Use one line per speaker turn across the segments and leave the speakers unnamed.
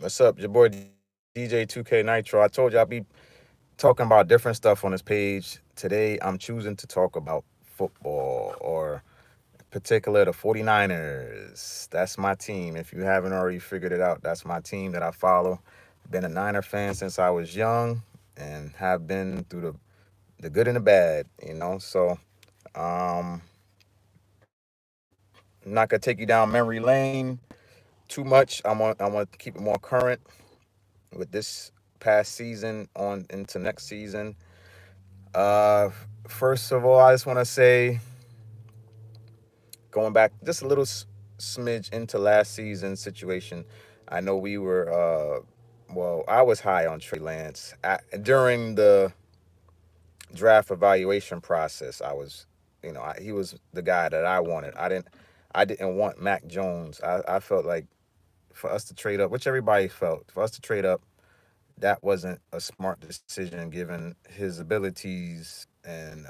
What's up? Your boy DJ 2K Nitro. I told you I'd be talking about different stuff on this page. Today I'm choosing to talk about football, or in particular the 49ers. That's my team. If you haven't already figured it out, that's my team that I follow. Been a Niner fan since I was young and have been through the good and the bad. Um I'm not gonna take you down memory lane too much. I want to keep it more current with this past season on into next season. Uh, First of all, I just want to say, going back just a little smidge into last season's situation, I know we were, well, I was high on Trey Lance during the draft evaluation process. He was the guy that I wanted. I didn't want Mac Jones. I felt like for us to trade up, which everybody felt, for us to trade up, that wasn't a smart decision given his abilities, and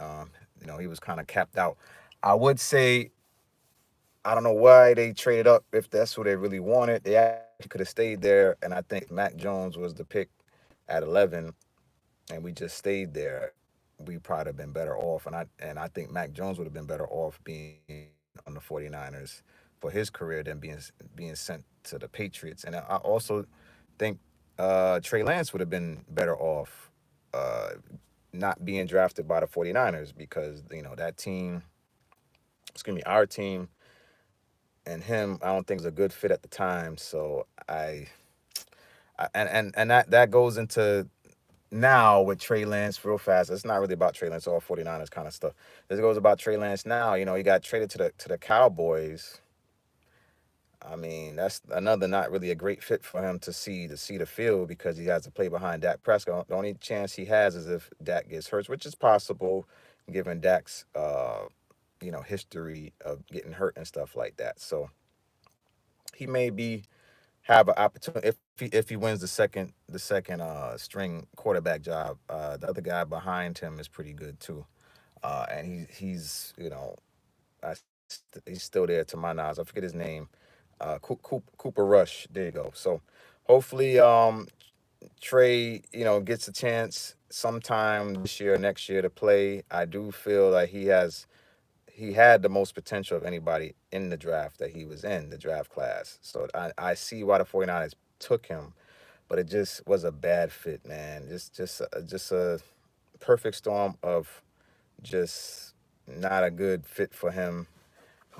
he was kind of capped out. I would say I don't know why they traded up if that's what they really wanted. They actually could have stayed there, and I think if Mac Jones was the pick at 11 and we just stayed there, we probably have been better off. And I think Mac Jones would have been better off being on the 49ers for his career than being sent to the Patriots. And I also think Trey Lance would have been better off uh, not being drafted by the 49ers, because that team, excuse me, our team and him, I don't think was a good fit at the time. So and that goes into now with Trey Lance real fast. It's not really about Trey Lance or 49ers kind of stuff. This goes about Trey Lance now. He got traded to the Cowboys. I mean, that's another not really a great fit for him to see the field, because he has to play behind Dak Prescott. The only chance he has is if Dak gets hurt, which is possible given Dak's history of getting hurt and stuff like that. So he may be have an opportunity if he wins the second string quarterback job. The other guy behind him is pretty good too, and he's he's still there to my knowledge. I forget his name. Cooper Rush. There you go. So hopefully Trey gets a chance sometime this year or next year to play. I do feel like he had the most potential of anybody in the draft that he was in, the draft class. So I see why the 49ers took him, but it just was a bad fit, man. Just a perfect storm of just not a good fit for him,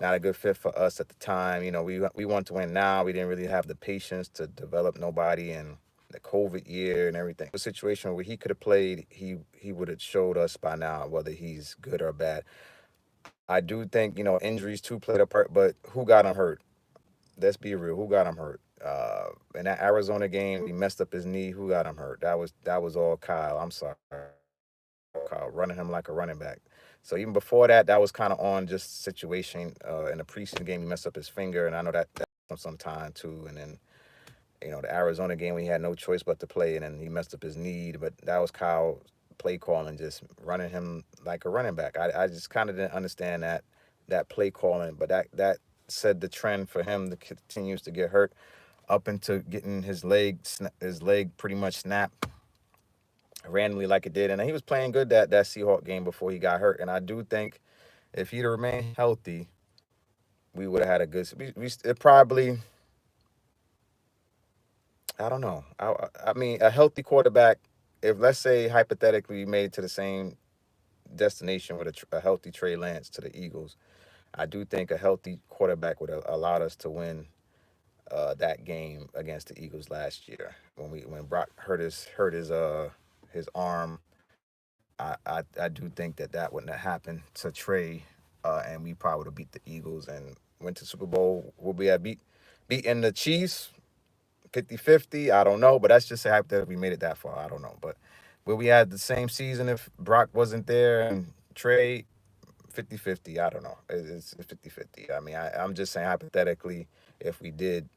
not a good fit for us at the time. We want to win now. We didn't really have the patience to develop nobody, and the COVID year and everything. A situation where he could have played, he would have showed us by now whether he's good or bad. I do think injuries too played a part, but who got him hurt? Let's be real. Who got him hurt? In that Arizona game, he messed up his knee. Who got him hurt? That was all Kyle. I'm sorry, Kyle, running him like a running back. So even before that, that was kind of on just situation. In the preseason game, he messed up his finger, and I know that took him some time too. And then the Arizona game, we had no choice but to play, and then he messed up his knee. But that was Kyle play calling, just running him like a running back. I just kind of didn't understand that play calling, but that said the trend for him to continues to get hurt up into getting his leg pretty much snapped randomly like it did, and he was playing good that Seahawk game before he got hurt. And I do think if he'd remained healthy, we would have had a good. It probably, I don't know. I mean, a healthy quarterback. If, let's say, hypothetically we made it to the same destination with a healthy Trey Lance to the Eagles, I do think a healthy quarterback would have allowed us to win that game against the Eagles last year when Brock hurt his arm. I do think that wouldn't have happened to Trey, and we probably would have beat the Eagles and went to Super Bowl. Would we have beaten the Chiefs 50-50? I don't know, but that's just a hypothetical. We made it that far. I don't know, but will we had the same season if Brock wasn't there and Trey? 50-50. I don't know. It's 50-50. I mean, I'm just saying hypothetically, if we did,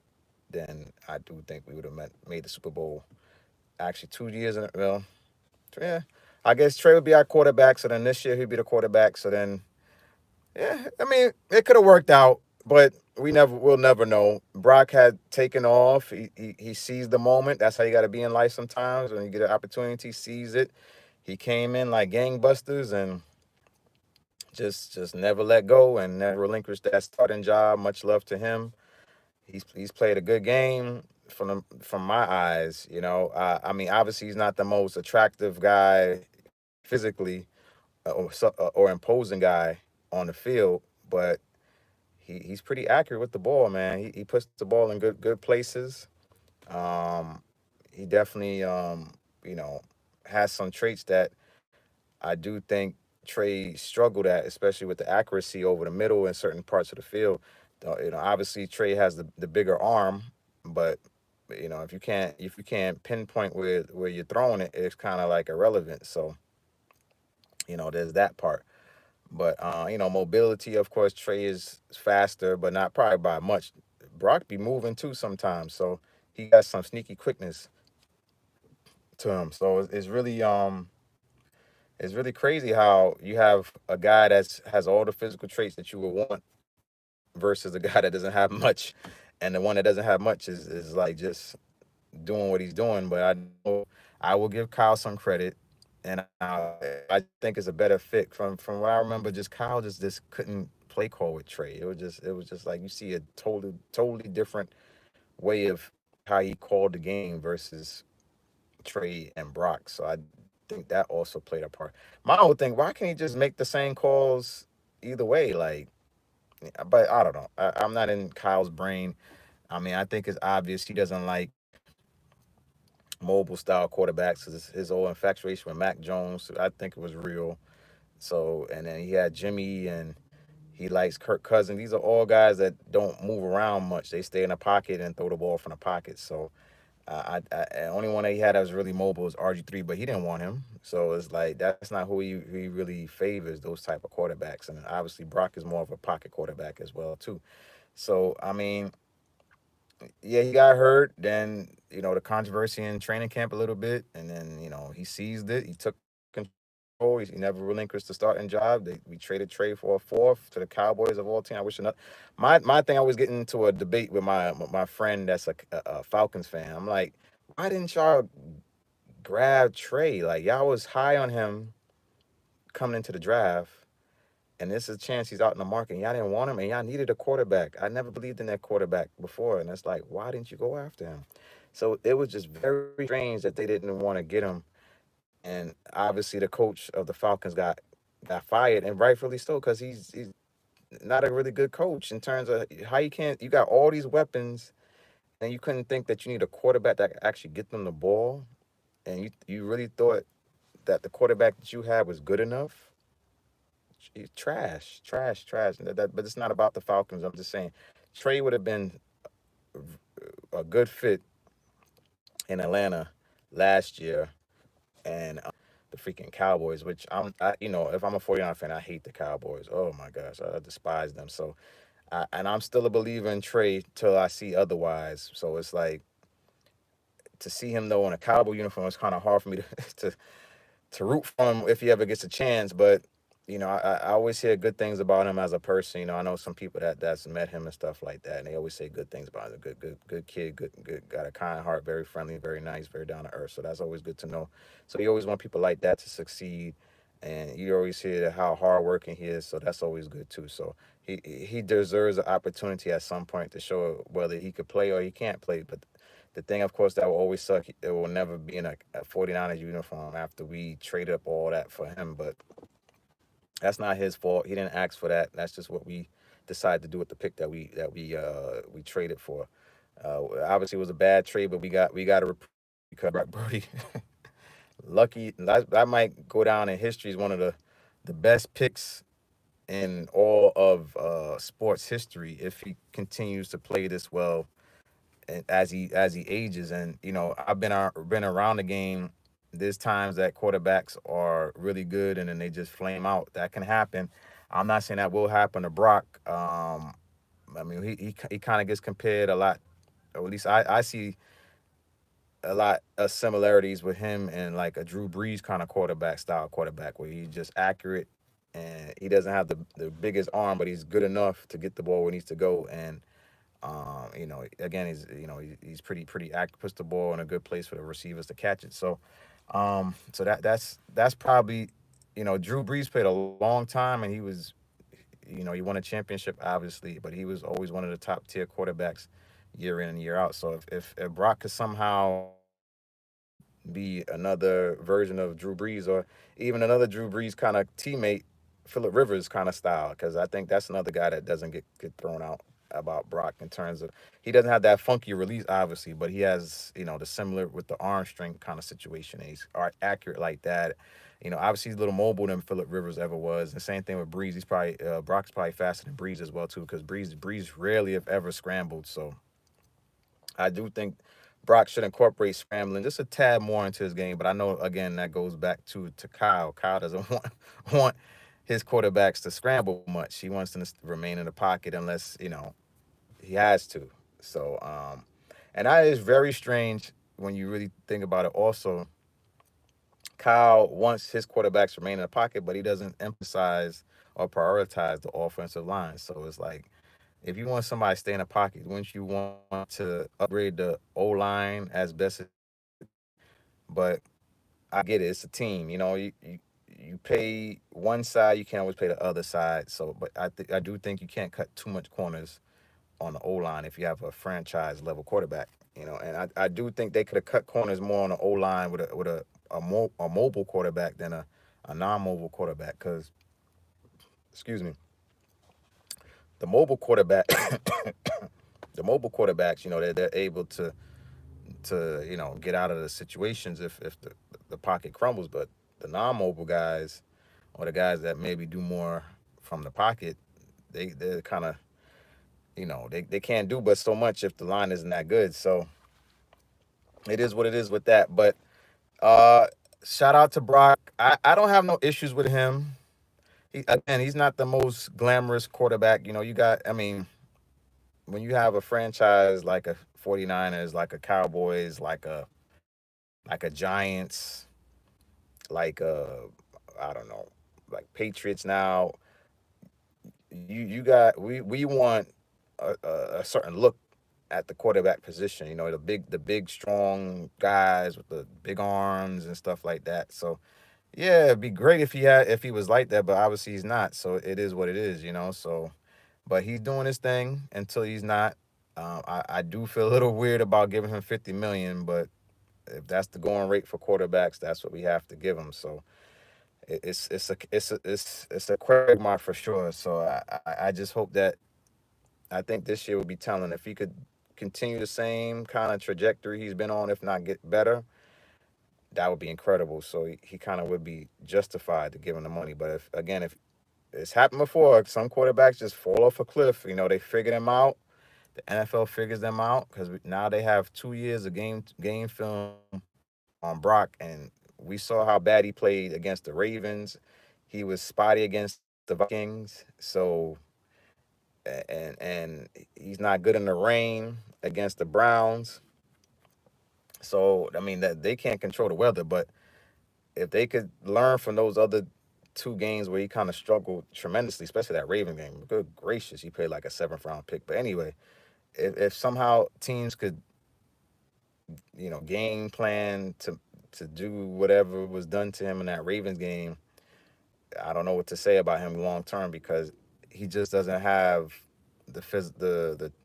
then I do think we would have made the Super Bowl actually 2 years in well, yeah. I guess Trey would be our quarterback, so then this year he'd be the quarterback. So then, yeah, I mean, it could have worked out, but we'll never know. Brock had taken off. He seized the moment. That's how you got to be in life sometimes. When you get an opportunity, seize it. He came in like gangbusters and just never let go and never relinquished that starting job. Much love to him. He's played a good game from my eyes. You know, I mean, obviously he's not the most attractive guy physically or imposing guy on the field, but he's pretty accurate with the ball, man. He puts the ball in good places. Um, he definitely you know has some traits that I do think Trey struggled at, especially with the accuracy over the middle in certain parts of the field. You know, obviously Trey has the bigger arm, but you know if you can't pinpoint where you're throwing it, it's kind of like irrelevant. So you know, there's that part. But you know, mobility, of course, Trey is faster, but not probably by much. Brock be moving too sometimes, so he got some sneaky quickness to him. So it's really crazy how you have a guy that's has all the physical traits that you would want versus a guy that doesn't have much, and the one that doesn't have much is like just doing what he's doing. But I will give Kyle some credit, and I think it's a better fit from what I remember. Just Kyle just couldn't play call with Trey. It was just like you see a totally different way of how he called the game versus Trey and Brock. So I think that also played a part. My whole thing, why can't he just make the same calls either way? Like, but I don't know. I'm not in Kyle's brain. I mean, I think it's obvious he doesn't like mobile style quarterbacks. His whole infatuation with Mac Jones, I think it was real. So, and then he had Jimmy and he likes Kirk Cousins. These are all guys that don't move around much. They stay in the pocket and throw the ball from the pocket. So, the only one that he had that was really mobile was RG3, but he didn't want him. So it's like that's not who he really favors. Those type of quarterbacks, and obviously Brock is more of a pocket quarterback as well too. So I mean, yeah, he got hurt. Then you know the controversy in training camp a little bit, and then you know he seized it. He took control. He never relinquished the starting job. We traded Trey for a fourth to the Cowboys of all team. I wish enough. My thing, I was getting into a debate with my friend that's a Falcons fan. I'm like, why didn't y'all grab Trey? Like y'all was high on him coming into the draft, and this is a chance he's out in the market. And y'all didn't want him, and y'all needed a quarterback. I never believed in that quarterback before, and it's like, why didn't you go after him? So it was just very strange that they didn't want to get him. And obviously, the coach of the Falcons got fired, and rightfully so, because he's not a really good coach in terms of how you can't. You got all these weapons, and you couldn't think that you need a quarterback that could actually get them the ball, and you really thought that the quarterback that you had was good enough. Trash, trash, trash. But it's not about the Falcons. I'm just saying, Trey would have been a good fit in Atlanta last year, and the freaking Cowboys, which you know, if I'm a 49 fan, I hate the Cowboys. Oh my gosh, I despise them. So, and I'm still a believer in Trey till I see otherwise. So it's like to see him though in a Cowboy uniform, it's kind of hard for me to to root for him if he ever gets a chance. But you know, I always hear good things about him as a person. You know, I know some people that's met him and stuff like that, and they always say good things about him. Good kid, good, got a kind heart, very friendly, very nice, very down to earth. So that's always good to know. So you always want people like that to succeed, and you always hear how hardworking he is. So that's always good too. So he deserves an opportunity at some point to show whether he could play or he can't play. But the thing, of course, that will always suck. It will never be in a 49ers uniform after we traded up all that for him. But that's not his fault. He didn't ask for that. That's just what we decided to do with the pick that we traded for. Obviously, it was a bad trade, but we got to because Brock Birdie, lucky that might go down in history as one of the best picks in all of sports history if he continues to play this well and as he ages. And you know, I've been around the game. There's times that quarterbacks are really good and then they just flame out. That can happen. I'm not saying that will happen to Brock. I mean, he kind of gets compared a lot, or at least I see a lot of similarities with him and like a Drew Brees kind of quarterback style quarterback where he's just accurate and he doesn't have the biggest arm, but he's good enough to get the ball where he needs to go. And again, he's pretty active, puts the ball in a good place for the receivers to catch it. So that's probably, Drew Brees played a long time, and he won a championship, obviously, but he was always one of the top tier quarterbacks year in and year out. So if Brock could somehow be another version of Drew Brees, or even another Drew Brees kind of teammate, Philip Rivers kind of style, because I think that's another guy that doesn't get thrown out about Brock in terms of he doesn't have that funky release, obviously, but he has, the similar with the arm strength kind of situation. And he's accurate like that. Obviously he's a little mobile than Philip Rivers ever was. And same thing with Breeze. He's probably Brock's probably faster than Breeze as well too, because Breeze rarely if ever scrambled. So I do think Brock should incorporate scrambling just a tad more into his game. But I know again that goes back to Kyle. Kyle doesn't want his quarterbacks to scramble much. He wants them to remain in the pocket unless he has to. And that is very strange when you really think about it. Also, Kyle wants his quarterbacks to remain in the pocket, but he doesn't emphasize or prioritize the offensive line. So it's like, if you want somebody to stay in the pocket, wouldn't you want to upgrade the O line as best as? But I get it; it's a team. You pay one side, you can't always pay the other side. So, but I do think you can't cut too much corners on the O line if you have a franchise level quarterback. And I do think they could have cut corners more on the O line with a mobile quarterback than a non mobile quarterback. Because, excuse me, the mobile quarterback, the mobile quarterbacks, they're able to get out of the situations if the pocket crumbles. But the non mobile guys, or the guys that maybe do more from the pocket, they're kind of, they can't do but so much if the line isn't that good. So it is what it is with that. But uh, shout out to Brock. I don't have no issues with him. Again, he's not the most glamorous quarterback. I mean, when you have a franchise like a 49ers, like a Cowboys, like a Giants, like I don't know, like Patriots now, we want a certain look at the quarterback position. The big strong guys with the big arms and stuff like that. So yeah, it'd be great if he was like that, but obviously he's not. So it is what it is. So, but he's doing his thing until he's not. I do feel a little weird about giving him 50 million, but if that's the going rate for quarterbacks, that's what we have to give him. So it's a quagmire for sure. So I just hope that I think this year will be telling. If he could continue the same kind of trajectory he's been on, if not get better, that would be incredible. So he kind of would be justified to give him the money. But if it's happened before, some quarterbacks just fall off a cliff. They figure them out. The NFL figures them out because now they have 2 years of game film on Brock, and we saw how bad he played against the Ravens. He was spotty against the Vikings. So and he's not good in the rain against the Browns. So I mean that they can't control the weather, but if they could learn from those other two games where he kind of struggled tremendously, especially that Raven game. Good gracious, he played like a seventh round pick. But anyway, if somehow teams could, game plan to do whatever was done to him in that Ravens game, I don't know what to say about him long term because he just doesn't have the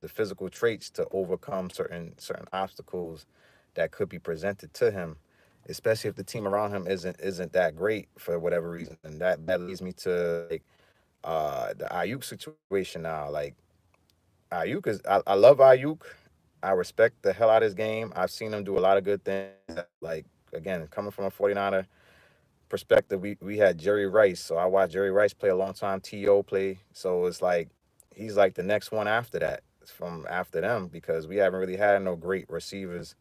physical traits to overcome certain obstacles that could be presented to him, especially if the team around him isn't that great for whatever reason. And that leads me to like the Ayuk situation now. Like I love Ayuk. I respect the hell out of his game. I've seen him do a lot of good things. Like again, coming from a 49er perspective, we had Jerry Rice. So I watched Jerry Rice play a long time, T.O. play. So it's like he's like the next one after that from after them because we haven't really had no great receivers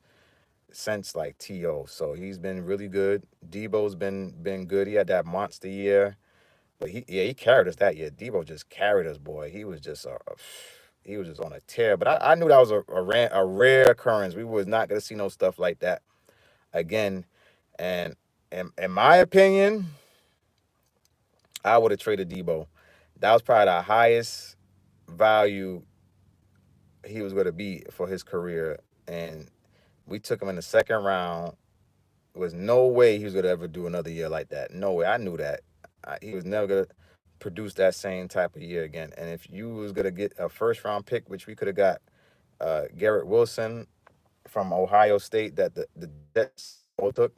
since like T.O. So he's been really good. Debo's been good. He had that monster year. But he carried us that year. Debo just carried us, boy. He was just on a tear. But I knew that was a rare occurrence. We was not gonna see no stuff like that again. And in my opinion, I would have traded Debo. That was probably the highest value he was going to be for his career, and we took him in the second round. There was no way he was going to ever do another year like that. No way. I knew that. He was never going to produce that same type of year again. And if you was going to get a first round pick, which we could have got Garrett Wilson from Ohio State that the Jets both took,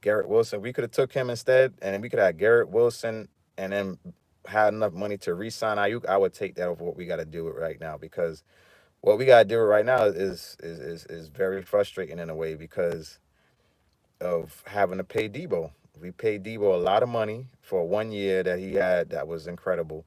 Garrett Wilson, we could have took him instead, and then we could have Garrett Wilson and then had enough money to re-sign Ayuk. I would take that over what we got to do it right now, because what we got to do right now is very frustrating in a way because of having to pay Debo. We paid Debo a lot of money for 1 year that he had that was incredible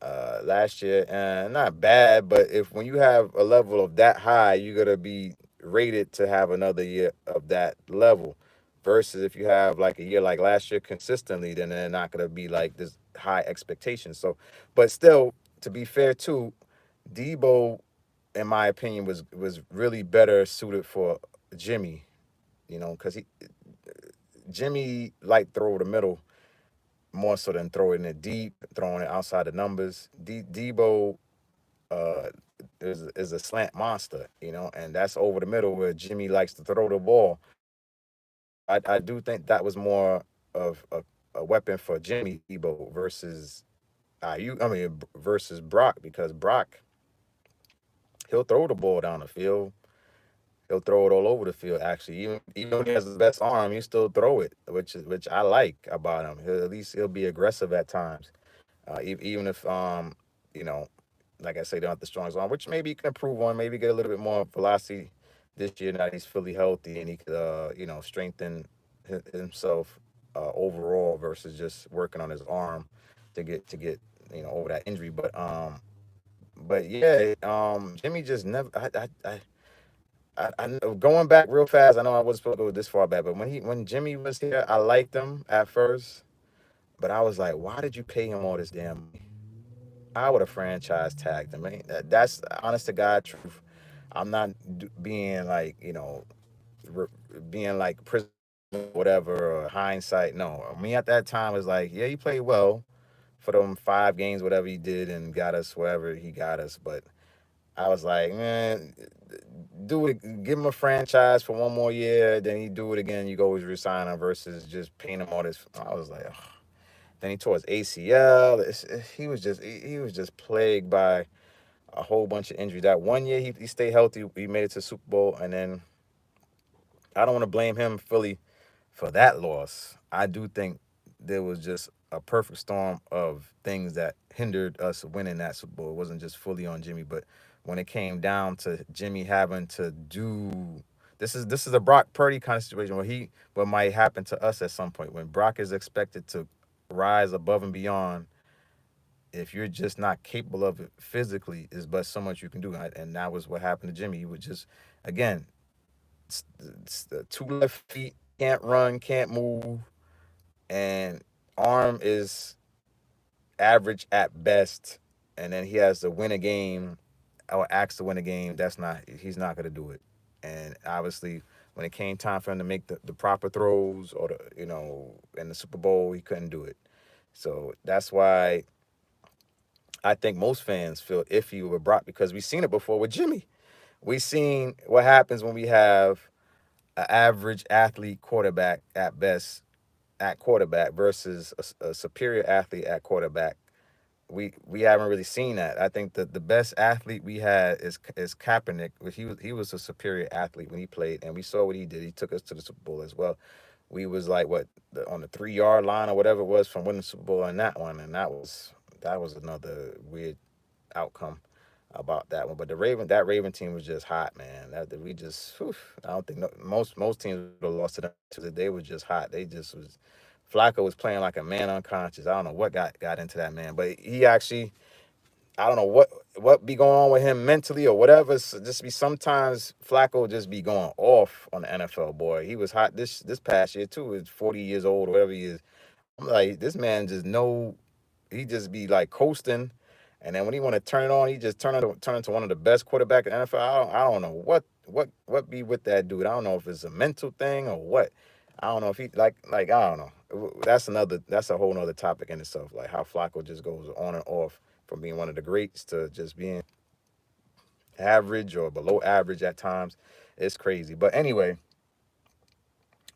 last year, and not bad. But if when you have a level of that high, you're gonna be rated to have another year of that level. Versus if you have like a year like last year consistently, then they're not gonna be like this high expectations. So, but still, to be fair too, Debo, in my opinion, was really better suited for Jimmy. Because he Jimmy like throw the middle more so than throwing it deep, throwing it outside the numbers. Debo uh, is a slant monster, and that's over the middle where Jimmy likes to throw the ball. I do think that was more of a weapon for Jimmy Debo versus versus Brock, because Brock, he'll throw the ball down the field. He'll throw it all over the field. Actually, even when he has the best arm, he still throw it, which I like about him. At least he'll be aggressive at times, even if you know, like I say, they don't have the strongest arm, which maybe he can improve on. Maybe get a little bit more velocity this year now that he's fully healthy, and he could strengthen himself overall versus just working on his arm to get over that injury. But yeah, Jimmy just never. Going back real fast. I know I wasn't supposed to go this far back, but when Jimmy was here, I liked him at first, but I was like, why did you pay him all this damn money? I would have franchise tagged him. That's honest to God truth. I'm not being like re- being like prison whatever or hindsight. No, me at that time was like, yeah, he played well for them 5 games, whatever he did, and got us wherever he got us, but. I was like, man, do it. Give him a franchise for 1 more year. Then he do it again. You go always resign him versus just paying him all this. I was like, ugh. Then he tore his ACL. He was just plagued by a whole bunch of injuries. That 1 year he stayed healthy. He made it to the Super Bowl, and then I don't want to blame him fully for that loss. I do think there was just a perfect storm of things that hindered us winning that Super Bowl. It wasn't just fully on Jimmy, but when it came down to Jimmy having to do this is a Brock Purdy kind of situation where what might happen to us at some point when Brock is expected to rise above and beyond. If you're just not capable of it physically, is but so much you can do, and that was what happened to Jimmy. He would just again the 2 left feet, can't run, can't move, and arm is average at best. And then he has to win a game or acts to win a game. He's not going to do it. And obviously, when it came time for him to make the proper throws or in the Super Bowl, he couldn't do it. So that's why I think most fans feel iffy with Brock, because we've seen it before with Jimmy. We've seen what happens when we have an average athlete quarterback at best at quarterback versus a superior athlete at quarterback. We haven't really seen that. I think that the best athlete we had is Kaepernick. He was a superior athlete when he played, and we saw what he did. He took us to the Super Bowl as well. We was like on the 3 yard line or whatever it was from winning the Super Bowl on that one, and that was another weird outcome about that one. But that Raven team was just hot, man. That we just, whew, I don't think most teams would have lost to them. They were just hot. They just was. Flacco was playing like a man unconscious. I don't know what got into that man, but he actually, I don't know what be going on with him mentally or whatever. So just be sometimes Flacco just be going off on the NFL boy. He was hot this past year too. He's 40 years old or whatever he is. I'm like, this man just know, he just be like coasting, and then when he want to turn it on, he just turn into one of the best quarterback in the NFL. I don't know what be with that dude. I don't know if it's a mental thing or what. I don't know if he like I don't know. That's a whole nother topic in itself. Like how Flacco just goes on and off from being one of the greats to just being average or below average at times. It's crazy. But anyway,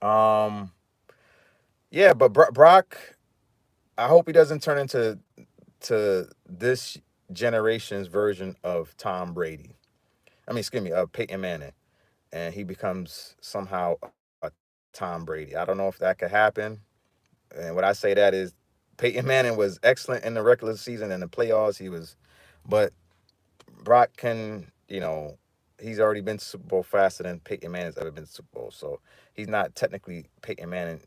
um, yeah. But Brock, I hope he doesn't turn into this generation's version of Tom Brady. I mean, excuse me, of Peyton Manning, and he becomes somehow a Tom Brady. I don't know if that could happen. And what I say that is, Peyton Manning was excellent in the regular season and the playoffs. He was, but Brock can, he's already been to Super Bowl faster than Peyton Manning's ever been to Super Bowl. So he's not technically Peyton Manning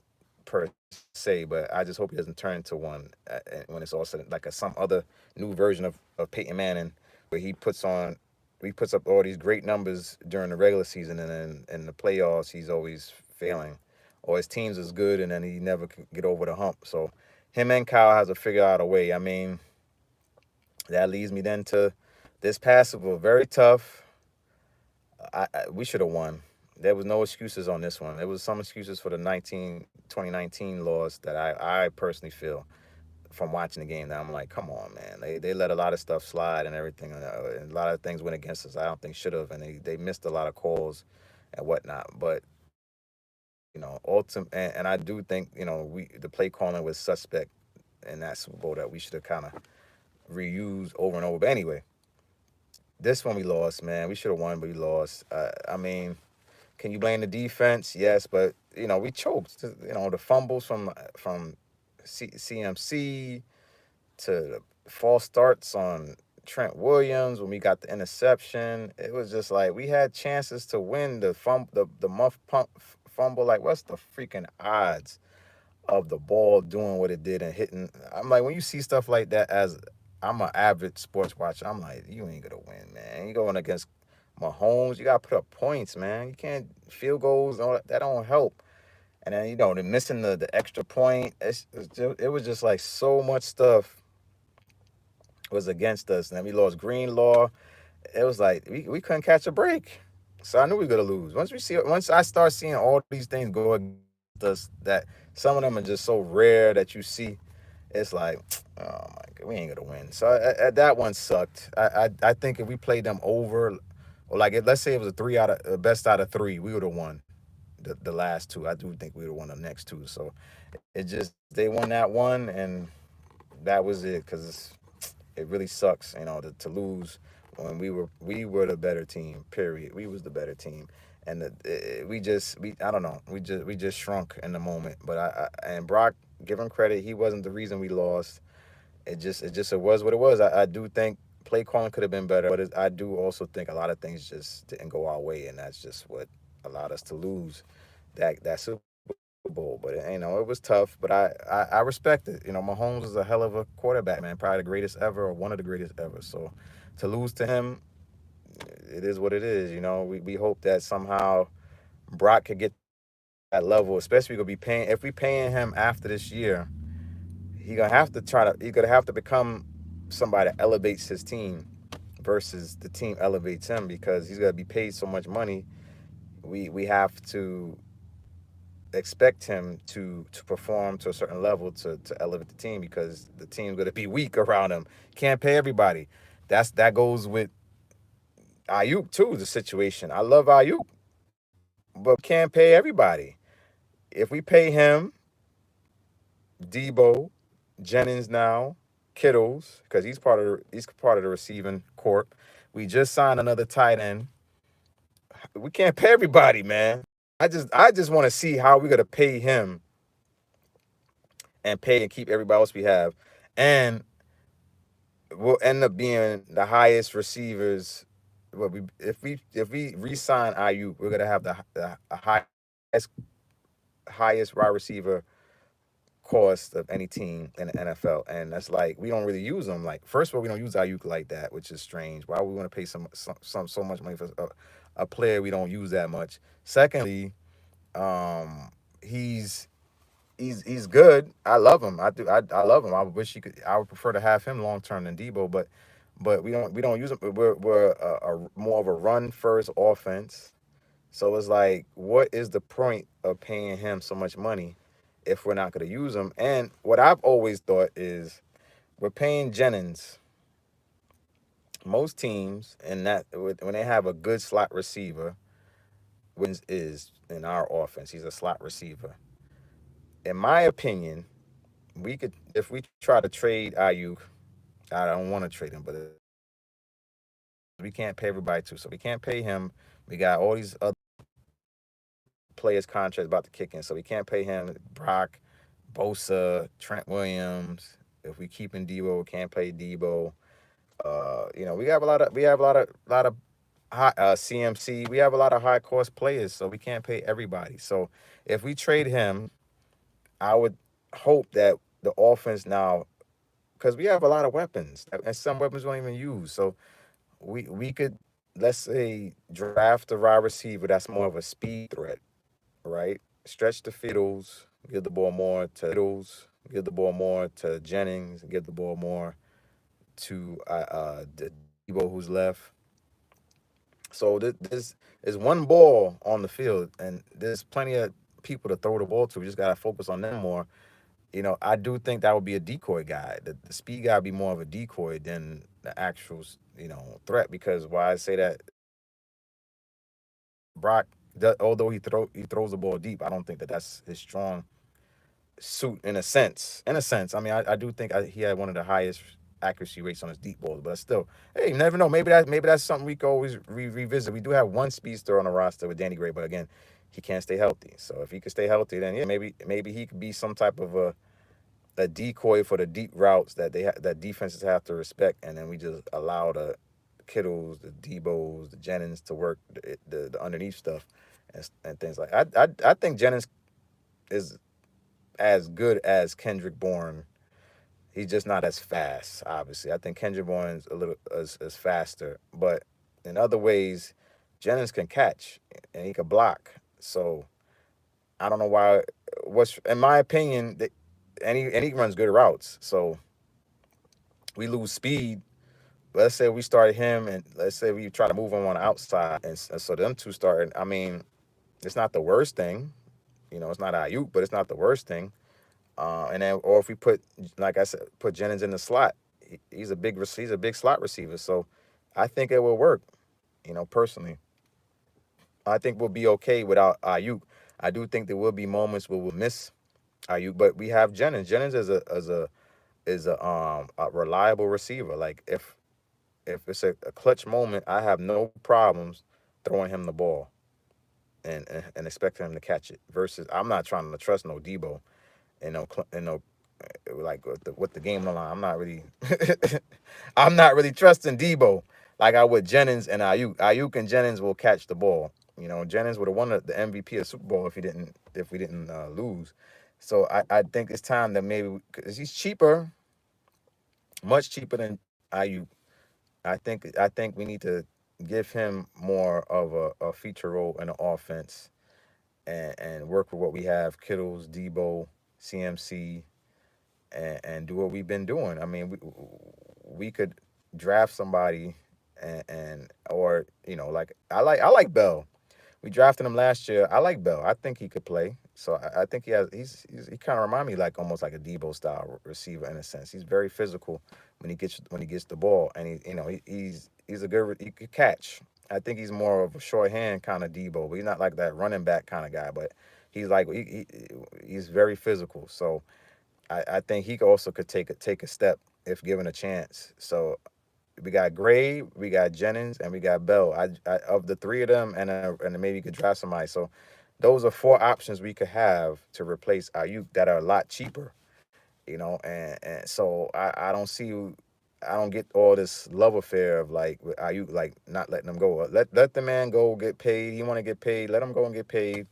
per se, but I just hope he doesn't turn into one when it's all said, like some other new version of Peyton Manning, where he puts up all these great numbers during the regular season, and then in the playoffs he's always failing, or his teams is good and then he never can get over the hump. So him and Kyle has to figure out a way. I mean, that leads me then to this past Super Bowl, very tough. We should have won. There was no excuses on this one. There was some excuses for the 2019 loss that I personally feel from watching the game that I'm like, come on, man. They let a lot of stuff slide and everything, and a lot of things went against us. I don't think should have, and they missed a lot of calls and whatnot. But ultimate, and I do think we the play calling was suspect in that Super Bowl that we should have kind of reused over and over. But anyway, this one we lost, man. We should have won, but we lost. I mean, can you blame the defense? Yes, but we choked. The fumbles from CMC to the false starts on Trent Williams when we got the interception. It was just like we had chances to win the muff pump fumble. Like, what's the freaking odds of the ball doing what it did and hitting? I'm like, when you see stuff like that, as I'm an avid sports watcher, I'm like, you ain't gonna win, man. You going against Mahomes, you gotta put up points, man. You can't field goals, all that don't help. And then the missing the extra point. It was just like so much stuff was against us. And then we lost Greenlaw. It was like we couldn't catch a break. So I knew we were gonna lose. Once I start seeing all these things go against us, that some of them are just so rare that you see, it's like, oh my god, we ain't gonna win. So that one sucked. I think if we played them over, or like let's say it was a three out of best out of three, we would have won the last two. I do think we would have won the next two. So it just they won that one, and that was it. Because it really sucks, to lose when we were the better team. Period. We was the better team, and we I don't know. We just shrunk in the moment. But and Brock, give him credit. He wasn't the reason we lost. It was what it was. I do think play calling could have been better, but I do also think a lot of things just didn't go our way, and that's just what allowed us to lose that Super Bowl. But it was tough. But I respect it. Mahomes is a hell of a quarterback, man. Probably the greatest ever, or one of the greatest ever. So to lose to him, it is what it is. We hope that somehow Brock could get that level, especially gonna be paying if we paying him after this year. He's gonna have to become somebody that elevates his team versus the team elevates him, because he's gonna be paid so much money. We have to expect him to perform to a certain level to elevate the team, because the team's gonna be weak around him. Can't pay everybody. That goes with Ayuk too. The situation. I love Ayuk, but can't pay everybody. If we pay him, Debo, Jennings now, Kittles, because he's part of the receiving corp. We just signed another tight end. We can't pay everybody, man. I just want to see how we're gonna pay him and pay and keep everybody else we have, and we'll end up being the highest receivers. Well, if we re-sign Ayuk, we're gonna have the highest wide receiver cost of any team in the NFL, and that's like we don't really use them. Like, first of all, we don't use Ayuk like that, which is strange. Why would we want to pay some so much money for a player we don't use that much? Secondly, um, he's he's good. I love him. I do. I love him. I wish he could. I would prefer to have him long term than Debo, but we don't use him. We're more of a run first offense. So it's like, what is the point of paying him so much money if we're not going to use him? And what I've always thought is we're paying Jennings. Most teams, and that when they have a good slot receiver, is in our offense, he's a slot receiver. In my opinion, we could, if we try to trade Ayuk, I don't want to trade him, but we can't pay everybody too. So we can't pay him. We got all these other players' contracts about to kick in, so we can't pay him. Brock, Bosa, Trent Williams. If we keep in Debo, we can't pay Debo. We have a lot of high CMC. We have a lot of high cost players, so we can't pay everybody. So if we trade him, I would hope that the offense now, because we have a lot of weapons, and some weapons we don't even use. So we could, let's say, draft a wide receiver that's more of a speed threat, right? Stretch the fiddles, give the ball more to Jennings, give the ball more to the Debo who's left. So this is one ball on the field, and there's plenty of people to throw the ball to. We just gotta focus on them more. I do think that would be a decoy guy. The speed guy would be more of a decoy than the actual, threat. Because why I say that, Brock, although he throws the ball deep, I don't think that that's his strong suit in a sense. In a sense, I mean, I do think he had one of the highest accuracy rates on his deep balls, but still, hey, you never know. Maybe that's something we could always revisit. We do have one speedster on the roster with Danny Gray, but again, he can't stay healthy. So if he could stay healthy, then yeah, maybe he could be some type of a decoy for the deep routes that defenses have to respect, and then we just allow the Kittles, the Debos, the Jennings to work the underneath stuff and things like. I think Jennings is as good as Kendrick Bourne. He's just not as fast, obviously. I think Kendrick Bourne's a little as faster, but in other ways, Jennings can catch and he can block. So I don't know why. What's in my opinion, and he runs good routes. So we lose speed. Let's say we started him, and let's say we try to move him on the outside, and so them two started. I mean, it's not the worst thing. It's not Ayuk, but it's not the worst thing. And then, or if we put, like I said, put Jennings in the slot, he's a big slot receiver. So I think it will work. Personally, I think we'll be okay without Ayuk. I do think there will be moments where we'll miss Ayuk, but we have Jennings. Jennings is a reliable receiver. Like if it's a clutch moment, I have no problems throwing him the ball and expecting him to catch it. Versus, I'm not trying to trust no Debo and no like with the game on the line. I'm not really trusting Debo like I would Jennings and Ayuk. Ayuk and Jennings will catch the ball. Jennings would have won the MVP of Super Bowl if we didn't lose. So I think it's time that maybe, because he's cheaper, much cheaper than Ayuk. I think we need to give him more of a feature role in the offense and work with what we have: Kittles, Debo, CMC, and do what we've been doing. I mean, we could draft somebody and or like I like Bell. We drafted him last year. I like Bell. I think he could play. So I think he kind of remind me like almost like a Debo style receiver in a sense. He's very physical when he gets the ball, and he's a good he could catch. I think he's more of a short hand kind of Debo, but he's not like that running back kind of guy. But he's like he's very physical. So I think he also could take a step if given a chance. So we got Gray, we got Jennings, and we got Bell. Of the three of them, and maybe you could draft somebody. So those are four options we could have to replace Ayuk that are a lot cheaper. And so I don't see. I don't get all this love affair of like with Ayuk, like not letting them go. Let the man go get paid. He want to get paid. Let him go and get paid.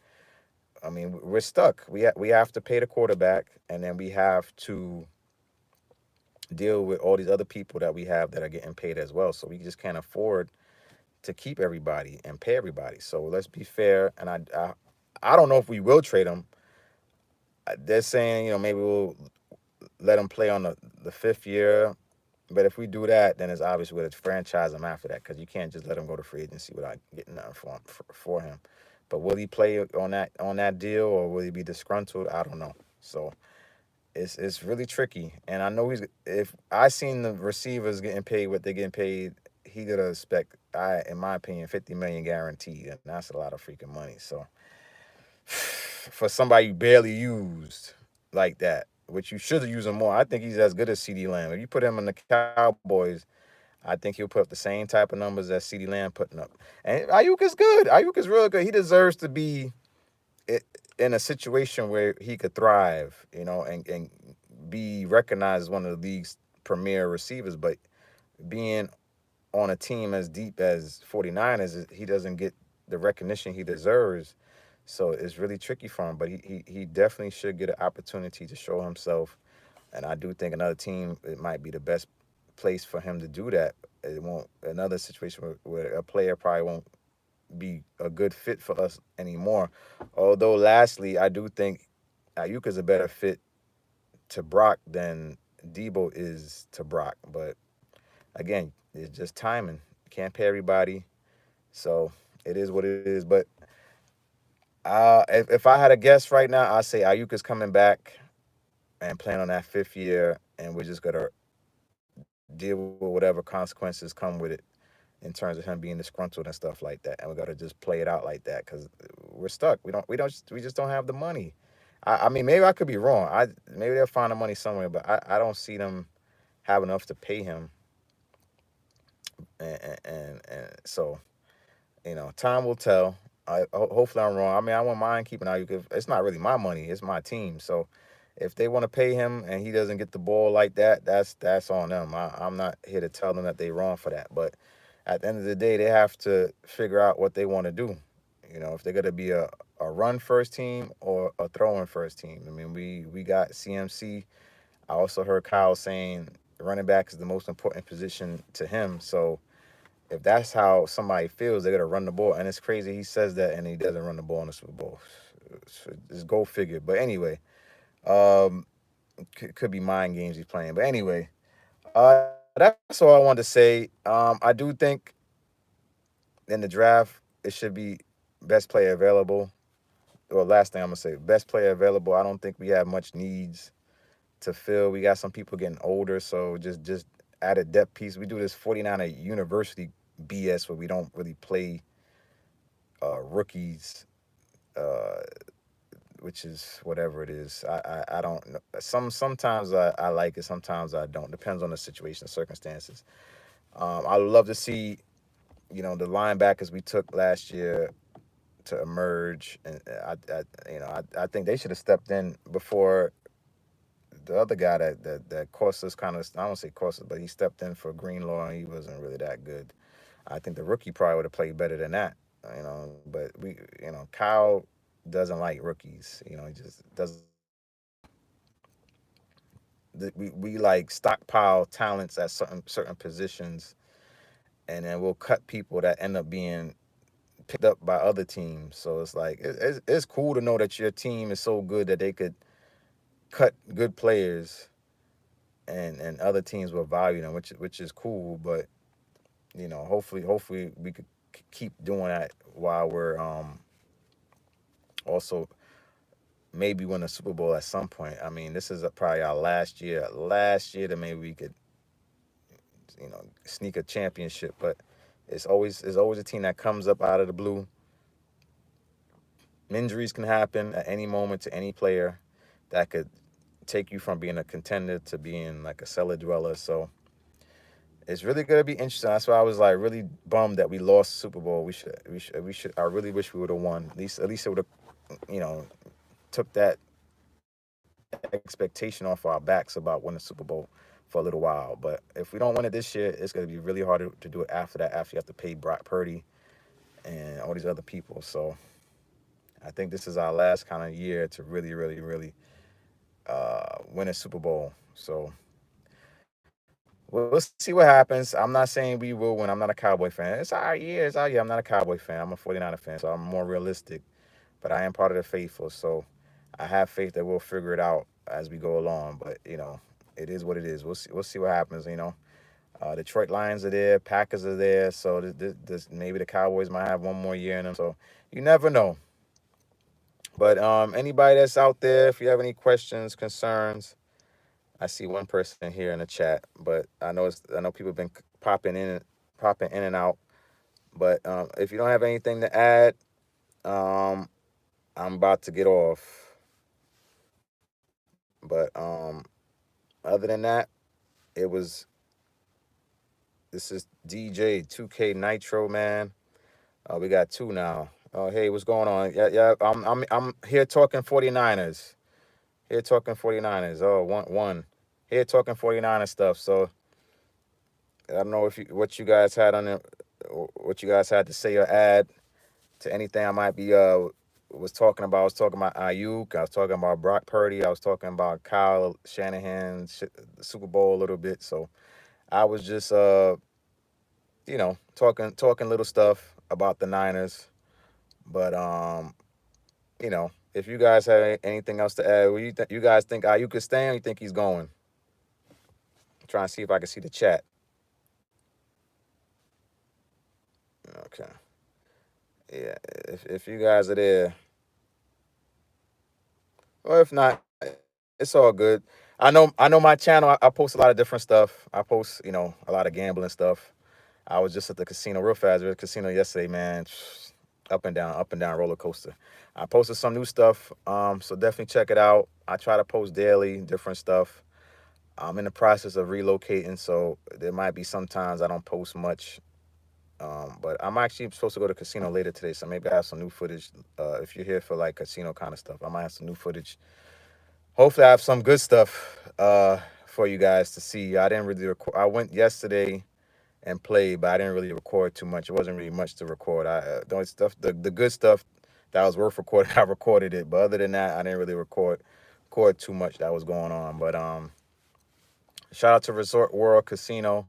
I mean, we're stuck. We have to pay the quarterback, and then we have to deal with all these other people that we have that are getting paid as well. So we just can't afford to keep everybody and pay everybody. So let's be fair. And I don't know if we will trade him. They're saying maybe we'll let him play on the fifth year. But if we do that, then it's obvious we'll franchise him after that, because you can't just let him go to free agency without getting nothing for him. But will he play on that deal, or will he be disgruntled? I don't know. So it's really tricky. And I know he's if I seen the receivers getting paid what they're getting paid, he gonna expect in my opinion 50 million guaranteed, and that's a lot of freaking money. So for somebody you barely used like that, which you should have used him more. I think he's as good as CD Lamb. If you put him in the Cowboys, I think he'll put up the same type of numbers as CD Lamb putting up. And Ayuk is good. Ayuk is real good. He deserves to be in a situation where he could thrive, and be recognized as one of the league's premier receivers. But being on a team as deep as 49ers, he doesn't get the recognition he deserves. So it's really tricky for him. But he definitely should get an opportunity to show himself. And I do think another team, it might be the best place for him to do that. It won't another situation where a player probably won't be a good fit for us anymore. Although, lastly, I do think Ayuk is a better fit to Brock than Debo is to Brock. But again, it's just timing. Can't pay everybody, so it is what it is. But if I had a guess right now, I'd say Ayuk is coming back and playing on that 5th year, and we're just gonna deal with whatever consequences come with it in terms of him being disgruntled and stuff like that. And we got to just play it out like that because we're stuck. We just don't have the money. I mean, maybe I could be wrong. Maybe they'll find the money somewhere, but I don't see them have enough to pay him. And so, time will tell. Hopefully I'm wrong. I mean, I won't mind keeping Ayuk. It's not really my money. It's my team. So if they want to pay him and he doesn't get the ball like that, that's on them. I'm not here to tell them that they're wrong for that. But at the end of the day, they have to figure out what they want to do. If they're going to be a run first team or a throwing first team. I mean, we got CMC. I also heard Kyle saying running back is the most important position to him. So if that's how somebody feels, they're going to run the ball. And it's crazy he says that and he doesn't run the ball in the Super Bowl. Just go figure. But anyway, um, could be mind games he's playing. But anyway, that's all I wanted to say. I do think in the draft it should be best player available. Well, last thing I'm gonna say, best player available. I don't think we have much needs to fill. We got some people getting older, so just add a depth piece. We do this 49er university BS where we don't really play rookies, uh, which is whatever it is. I don't know. Sometimes I like it, sometimes I don't. Depends on the situation, circumstances. I would love to see the linebackers we took last year to emerge, and I think they should have stepped in before the other guy that cost us kind of. I don't say cost us, but he stepped in for Greenlaw and he wasn't really that good. I think the rookie probably would have played better than that. But Kyle doesn't like rookies. He just doesn't. We like stockpile talents at certain positions, and then we'll cut people that end up being picked up by other teams. So it's like it's cool to know that your team is so good that they could cut good players, and other teams will value them, which is cool. But hopefully we could keep doing that while we're also maybe win a Super Bowl at some point. I mean, this is probably our last year that maybe we could sneak a championship. But it's always a team that comes up out of the blue. Injuries can happen at any moment to any player that could take you from being a contender to being like a cellar dweller. So it's really gonna be interesting. That's why I was like really bummed that we lost the Super Bowl. We should. I really wish we would have won. At least it would have, took that expectation off our backs about winning the Super Bowl for a little while. But if we don't win it this year, it's gonna be really hard to do it after that. After you have to pay Brock Purdy and all these other people. So I think this is our last kind of year to really, really, really win a Super Bowl. So we'll see what happens. I'm not saying we will win. I'm not a Cowboy fan. It's our year. It's our year. I'm not a Cowboy fan. I'm a 49er fan, so I'm more realistic. But I am part of the faithful, so I have faith that we'll figure it out as we go along. But it is what it is. We'll see. We'll see what happens. Detroit Lions are there, Packers are there, so maybe the Cowboys might have one more year in them. So you never know. But anybody that's out there, if you have any questions, concerns, I see one person here in the chat, but I know people have been popping in and out. But if you don't have anything to add, um, I'm about to get off. But other than that, it was this is DJ 2K Nitro, man. We got two now. Oh, hey, what's going on? Yeah. I'm here talking 49ers. Here talking 49ers. Oh, one. Here talking 49ers stuff. So I don't know if what you guys had on it, what you guys had to say or add to anything I might be was talking about. I was talking about Ayuk. I was talking about Brock Purdy. I was talking about Kyle Shanahan, the Super Bowl a little bit. So I was just talking little stuff about the Niners. But if you guys have anything else to add, you guys think Ayuk is staying? Or you think he's going? I'm trying to see if I can see the chat. Okay. Yeah. If you guys are there, or if not, it's all good. I know my channel. I post a lot of different stuff. I post a lot of gambling stuff. I was just at the casino real fast. We were at the casino yesterday, man. Up and down roller coaster. I posted some new stuff. So definitely check it out. I try to post daily, different stuff. I'm in the process of relocating, so there might be sometimes I don't post much. But I'm actually supposed to go to casino later today, so maybe I have some new footage. If you're here for like casino kind of stuff, I might have some new footage. Hopefully, I have some good stuff for you guys to see. I didn't really record. I went yesterday and played, but I didn't really record too much. It wasn't really much to record. The good stuff that was worth recording, I recorded it. But other than that, I didn't really record too much that was going on. But shout out to Resort World Casino.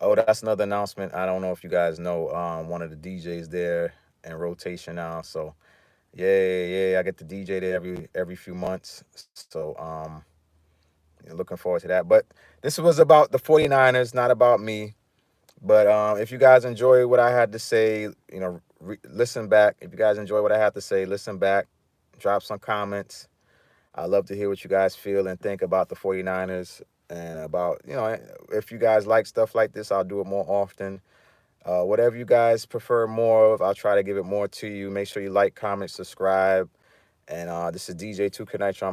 Oh, that's another announcement. I don't know if you guys know. One of the DJs there in rotation now. So yeah, I get the DJ there every few months. So looking forward to that. But this was about the 49ers, not about me. But if you guys enjoy what I had to say, listen back. If you guys enjoy what I have to say, listen back. Drop some comments. I'd love to hear what you guys feel and think about the 49ers and about, if you guys like stuff like this, I'll do it more often. Whatever you guys prefer more of, I'll try to give it more to you. Make sure you like, comment, subscribe. And this is DJ 2K Nitro.